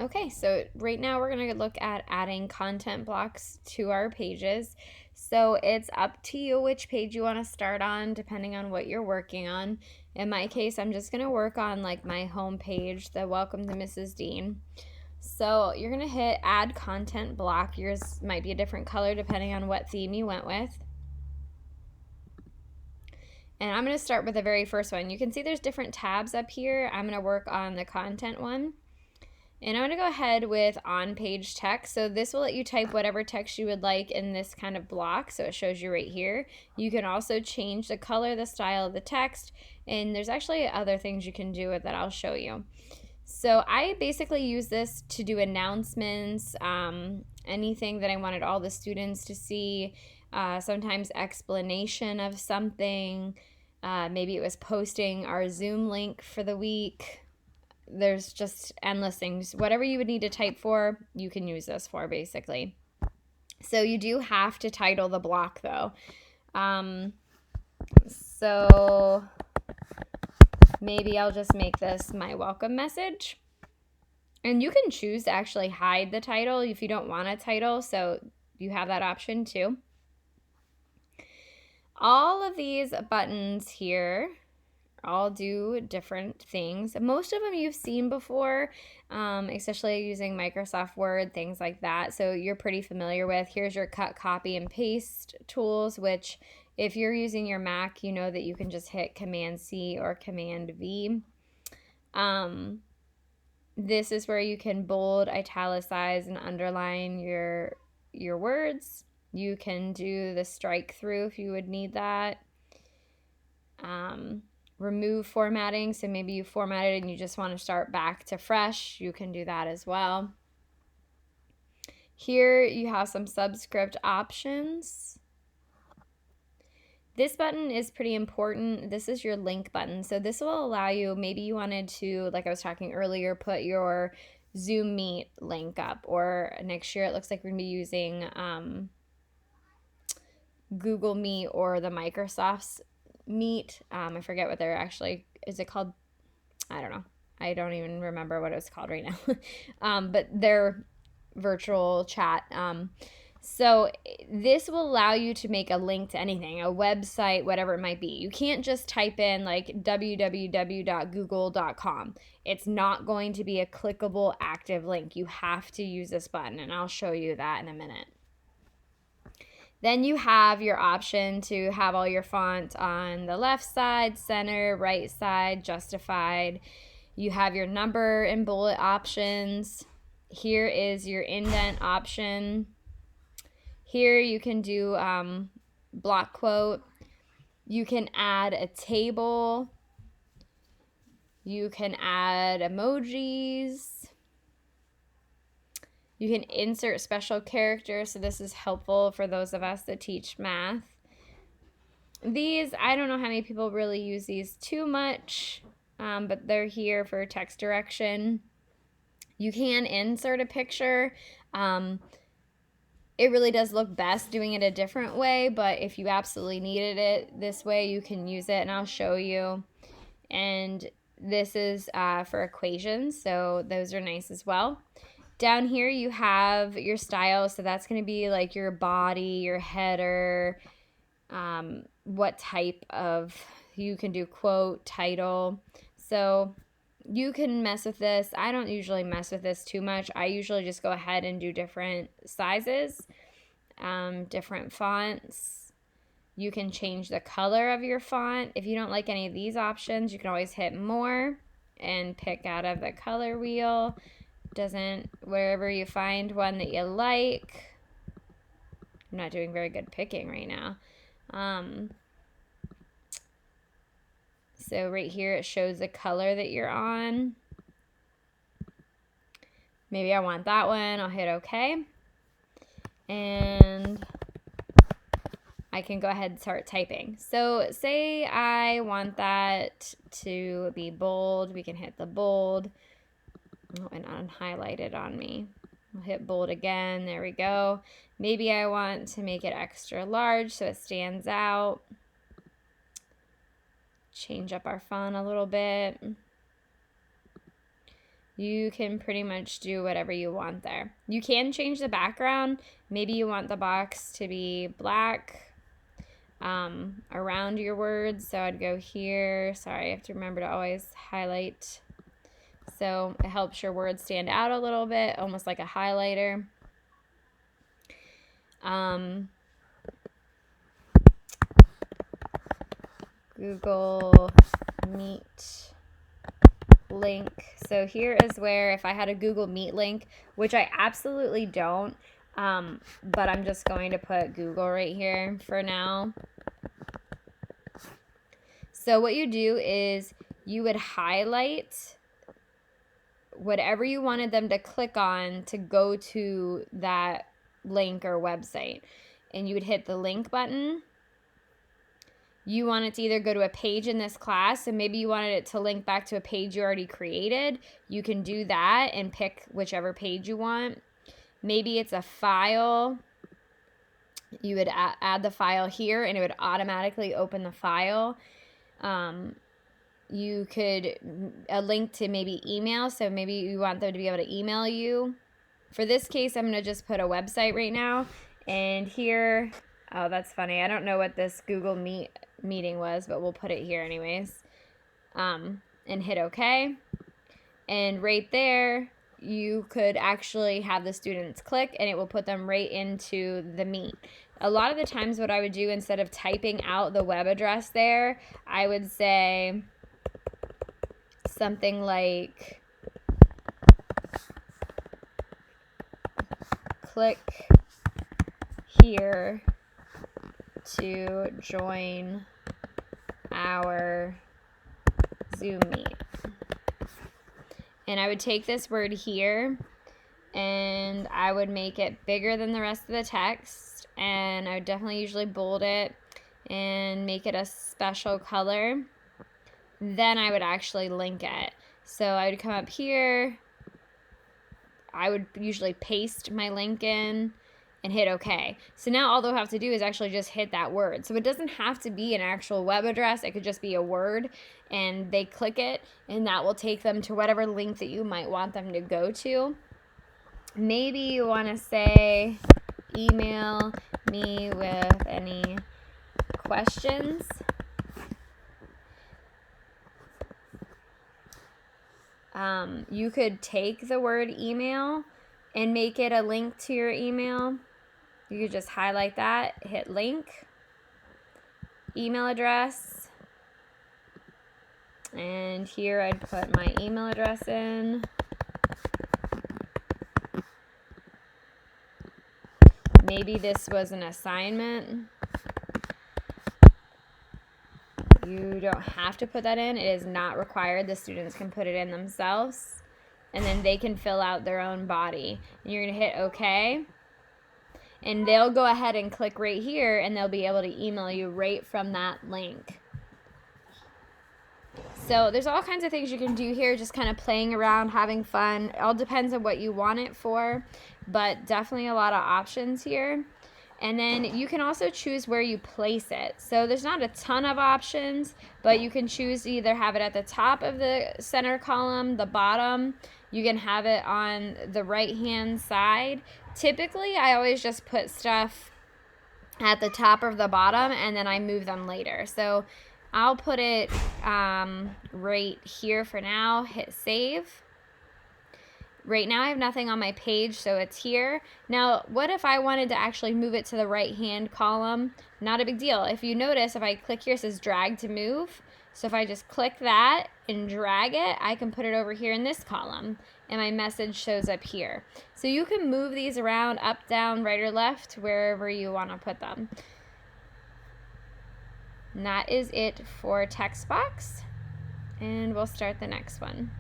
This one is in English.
Okay, so right now we're going to look at adding content blocks to our pages. So it's up to you which page you want to start on, depending on what you're working on. In my case, I'm just going to work on like my home page, the Welcome to Mrs. Dean. So you're going to hit add content block. Yours might be a different color depending on what theme you went with. And I'm going to start with the very first one. You can see there's different tabs up here. I'm going to work on the content one. And I'm going to go ahead with on-page text. So this will let you type whatever text you would like in this kind of block. So it shows you right here. You can also change the color, the style of the text, and there's actually other things you can do with it I'll show you. So I basically use this to do announcements, anything that I wanted all the students to see, sometimes explanation of something. Maybe it was posting our Zoom link for the week. There's just endless things. Whatever you would need to type for, you can use this for basically. So you do have to title the block though. So maybe I'll just make this my welcome message. And you can choose to actually hide the title if you don't want a title, so you have that option too. All of these buttons here all do different things. Most of them you've seen before, especially using Microsoft Word, things like that. So you're pretty familiar with. Here's your cut, copy, and paste tools, which if you're using your Mac, you know that you can just hit Command C or Command V. This is where you can bold, italicize, and underline your words. You can do the strike through if you would need that. Remove formatting, so maybe you formatted and you just want to start back to fresh, you can do that as well. Here you have some subscript options. This button is pretty important. This is your link button. So this will allow you, maybe you wanted to, like I was talking earlier, put your Zoom Meet link up, or next year it looks like we're going to be using Google Meet or the Microsoft's Meet. I forget what they're actually, is it called? I don't know. I don't even remember what it was called right now. But they're virtual chat. So this will allow you to make a link to anything, a website, whatever it might be. You can't just type in like www.google.com. It's not going to be a clickable active link. You have to use this button, and I'll show you that in a minute. Then you have your option to have all your font on the left side, center, right side, justified. You have your number and bullet options. Here is your indent option. Here you can do block quote. You can add a table. You can add emojis. You can insert special characters, so this is helpful for those of us that teach math. These, I don't know how many people really use these too much, but they're here for text direction. You can insert a picture. It really does look best doing it a different way, but if you absolutely needed it this way, you can use it, and I'll show you. And this is for equations, so those are nice as well. Down here you have your style, so that's going to be like your body, your header, what type of, you can do quote, title. So you can mess with this. I don't usually mess with this too much. I usually just go ahead and do different sizes, different fonts. You can change the color of your font. If you don't like any of these options, you can always hit more and pick out of the color wheel. Wherever you find one that you like. I'm not doing very good picking right now. So right here it shows the color that you're on. Maybe I want that one. I'll hit OK. And I can go ahead and start typing. So say I want that to be bold. We can hit the bold. Oh, and unhighlighted on me. I'll hit bold again. There we go. Maybe I want to make it extra large so it stands out. Change up our font a little bit. You can pretty much do whatever you want there. You can change the background. Maybe you want the box to be black around your words. So I'd go here. Sorry, I have to remember to always highlight. So it helps your words stand out a little bit, almost like a highlighter. Google Meet link. So here is where if I had a Google Meet link, which I absolutely don't, but I'm just going to put Google right here for now. So what you do is you would highlight whatever you wanted them to click on to go to that link or website. And you would hit the link button. You want it to either go to a page in this class, and maybe you wanted it to link back to a page you already created. You can do that and pick whichever page you want. Maybe it's a file. You would add the file here, and it would automatically open the file. You could a link to maybe email, so maybe you want them to be able to email you. For this case, I'm going to just put a website right now. And here, oh, that's funny. I don't know what this Google meeting was, but we'll put it here anyways. And hit OK. And right there, you could actually have the students click, and it will put them right into the Meet. A lot of the times what I would do, instead of typing out the web address there, I would say something like click here to join our Zoom Meet. And I would take this word here and I would make it bigger than the rest of the text, and I would definitely usually bold it and make it a special color. Then I would actually link it. So I would come up here, I would usually paste my link in and hit OK. So now all they'll have to do is actually just hit that word. So it doesn't have to be an actual web address. It could just be a word, and they click it, and that will take them to whatever link that you might want them to go to. Maybe you want to say, email me with any questions. You could take the word email and make it a link to your email. You could just highlight that, hit link, email address, and here I'd put my email address in. Maybe this was an assignment. You don't have to put that in. It is not required. The students can put it in themselves, and then they can fill out their own body. And you're going to hit OK. And they'll go ahead and click right here, and they'll be able to email you right from that link. So there's all kinds of things you can do here, just kind of playing around, having fun. It all depends on what you want it for, but definitely a lot of options here. And then you can also choose where you place it. So there's not a ton of options, but you can choose to either have it at the top of the center column, the bottom. You can have it on the right-hand side. Typically, I always just put stuff at the top or the bottom, and then I move them later. So I'll put it right here for now, hit save. Right now I have nothing on my page, so it's here. Now, what if I wanted to actually move it to the right-hand column? Not a big deal. If you notice, if I click here, it says drag to move. So if I just click that and drag it, I can put it over here in this column, and my message shows up here. So you can move these around, up, down, right, or left, wherever you want to put them. And that is it for text box, and we'll start the next one.